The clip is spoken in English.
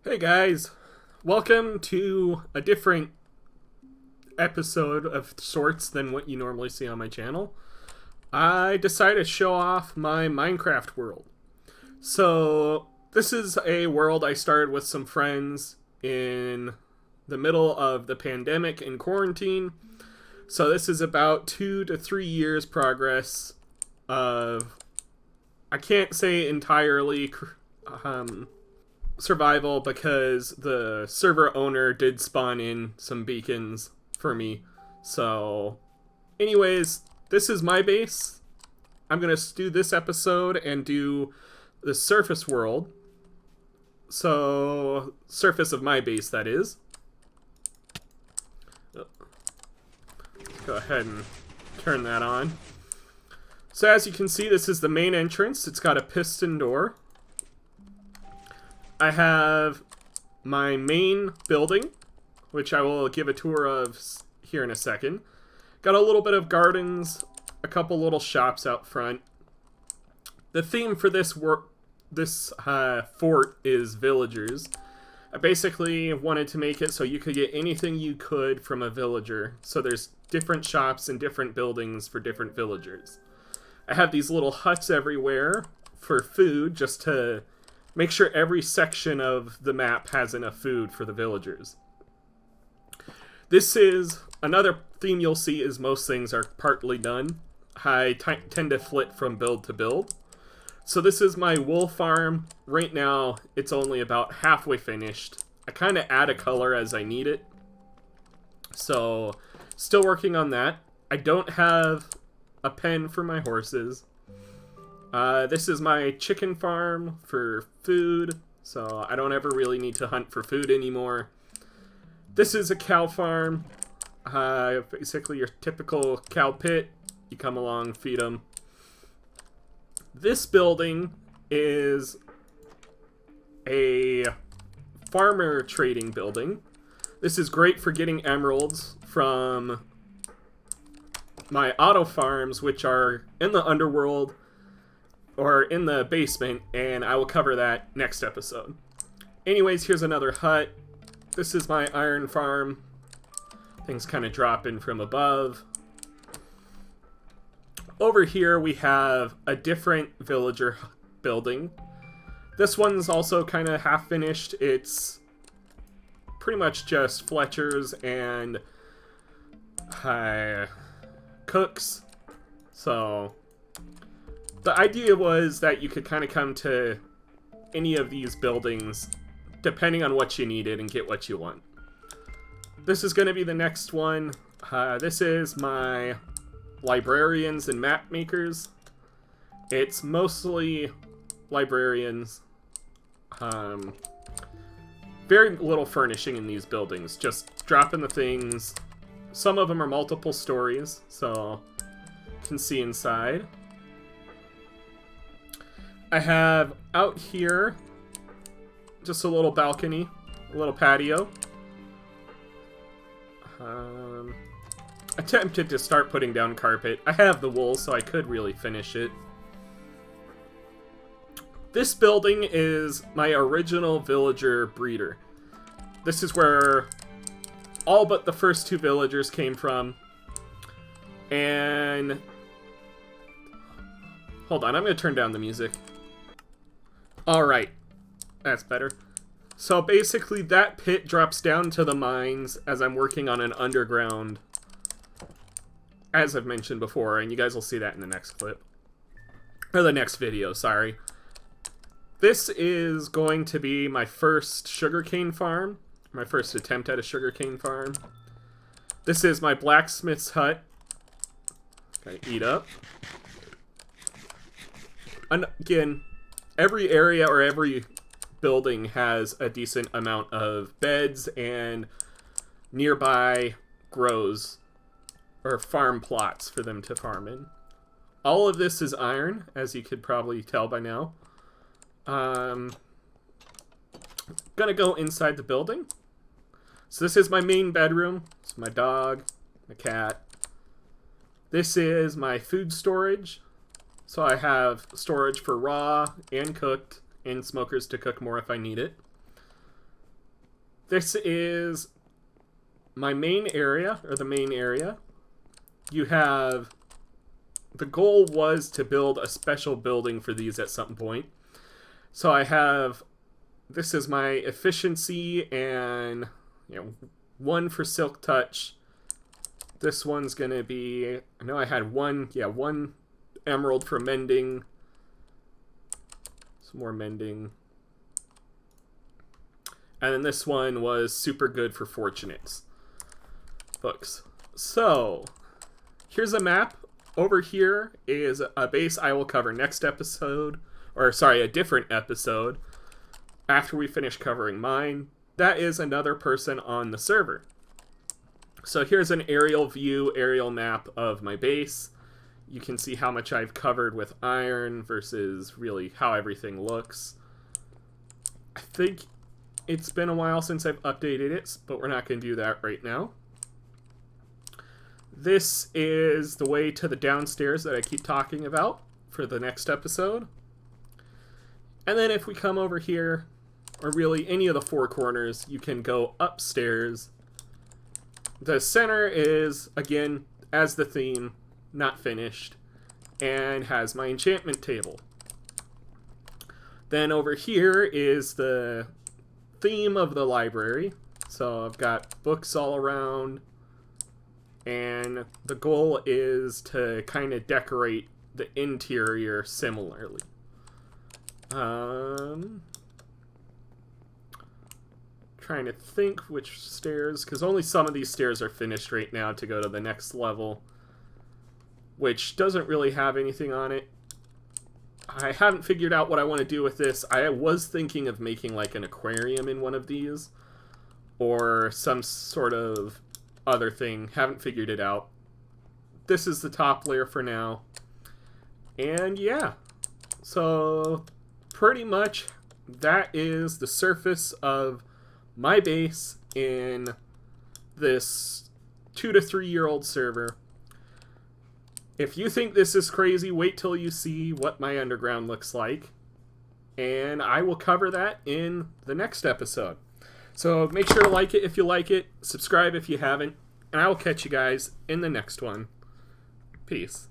Hey guys, welcome to a different episode of sorts than what you normally see on my channel. I decided to show off my Minecraft world. So, this is a world I started with some friends in the middle of the pandemic and quarantine. So this is about 2 to 3 years progress of, I can't say entirely survival, because the server owner did spawn in some beacons for me. So anyways, this is my base. I'm gonna do this episode and do the surface world. So surface of my base, that is. Go ahead and turn that on. So as you can see, this is the main entrance. It's got a piston door. I have my main building, which I will give a tour of here in a second. Got a little bit of gardens, a couple little shops out front. The theme for this fort is villagers. I basically wanted to make it so you could get anything you could from a villager. So there's different shops and different buildings for different villagers. I have these little huts everywhere for food, just to make sure every section of the map has enough food for the villagers. This is another theme you'll see, is most things are partly done. I tend to flip from build to build. So this is my wool farm. Right now, it's only about halfway finished. I kind of add a color as I need it. So, still working on that. I don't have a pen for my horses. This is my chicken farm for food, so I don't ever really need to hunt for food anymore. This is a cow farm. Basically your typical cow pit. You come along, feed them. This building is a farmer trading building. This is great for getting emeralds from my auto farms, which are in the underworld or in the basement, and I will cover that next episode. Anyways, here's another hut. This is my iron farm. Things kind of drop in from above. Over here we have a different villager building. This one's also kind of half finished. It's pretty much just Fletchers and cooks. So the idea was that you could kind of come to any of these buildings depending on what you needed and get what you want. This is going to be the next one. This is my librarians and map makers. It's mostly librarians. Very little furnishing in these buildings, just dropping the things. Some of them are multiple stories, so you can see inside. I have out here just a little balcony, a little patio. Attempted to start putting down carpet. I have the wool, so I could really finish it. This building is my original villager breeder. This is where all but the first 2 villagers came from. And hold on, I'm going to turn down the music. Alright, that's better. So basically that pit drops down to the mines as I'm working on an underground, as I've mentioned before, and you guys will see that in the next clip. Or the next video, sorry. This is going to be my first sugarcane farm. My first attempt at a sugarcane farm. This is my blacksmith's hut. Gotta eat up. And again, every area or every building has a decent amount of beds and nearby grows or farm plots for them to farm in. All of this is iron, as you could probably tell by now. Gonna go inside the building. So this is my main bedroom. It's my dog, my cat. This is my food storage. So I have storage for raw and cooked, and smokers to cook more if I need it. This is my main area, or the main area. You have... The goal was to build a special building for these at some point. So I have... This is my efficiency and, one for Silk Touch. This one's going to be... I know I had one emerald for mending. Some more mending. And then this one was super good for fortunates books. So, here's a map. Over here is a base I will cover next episode. Or, sorry, a different episode. After we finish covering mine. That is another person on the server. So here's an aerial map of my base. You can see how much I've covered with iron versus really how everything looks. I think it's been a while since I've updated it, but we're not going to do that right now. This is the way to the downstairs that I keep talking about for the next episode. And then if we come over here, or really any of the four corners, you can go upstairs. The center is, again, as the theme, not finished, and has my enchantment table. Then over here is the theme of the library. So I've got books all around, and the goal is to kind of decorate the interior similarly. Trying to think which stairs, because only some of these stairs are finished right now to go to the next level, which doesn't really have anything on it. I haven't figured out what I want to do with this. I was thinking of making like an aquarium in one of these, or some sort of other thing. Haven't figured it out. This is the top layer for now. And yeah, so pretty much that is the surface of my base in this 2 to 3 year old server. If you think this is crazy, wait till you see what my underground looks like. And I will cover that in the next episode. So make sure to like it if you like it, subscribe if you haven't, and I will catch you guys in the next one. Peace.